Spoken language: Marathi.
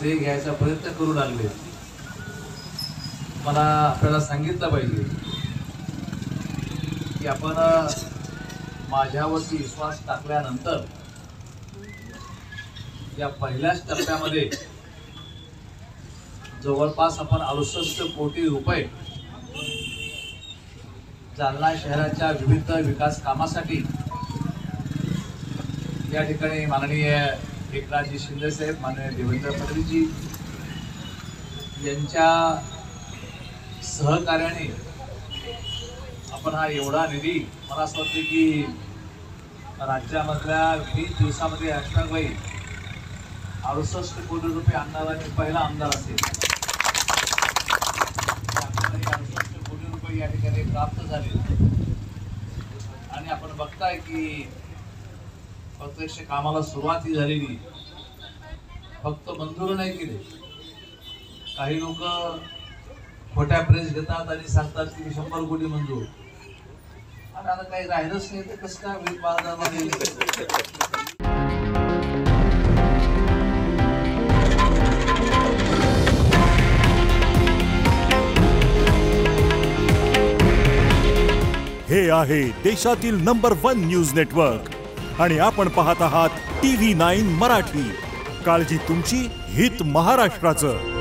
श्रेय घ्यायचा प्रयत्न करू लागले. मला आपल्याला सांगितलं पाहिजे की आपण माझ्यावरती विश्वास टाकल्यानंतर या पहिल्याच टप्प्यामध्ये जवळपास आपण 68 कोटी रुपये जालना शहराच्या विविध विकास कामासाठी या ठिकाणी माननीय एकनाथजी शिंदे साहेब, माननीय देवेंद्र फडणवीसजी यांच्या सहकार्याने आपण हा एवढा निधी, मला असं वाटतं की राज्यामधल्या 20 दिवसामध्ये अशोकभाई 68 कोटी रुपये आणणारा पहिला आमदार असेल. 68 कोटी रुपये या ठिकाणी प्राप्त झाले आणि आपण बघताय की प्रत्यक्ष कामाला सुरुवात झालेली. फक्त मंजूर नाही केले, काही लोक खोट्या प्रेस घेतात आणि सांगतात की 100 कोटी मंजूर, आणि आता काही राहिलंच नाही तर कसं काय होईल बाजारामध्ये. हे आहे देशातील नंबर 1 न्यूज नेटवर्क आणि आपण पाहत आहात TV9 मराठी. काळजी तुमची, हित महाराष्ट्राचं.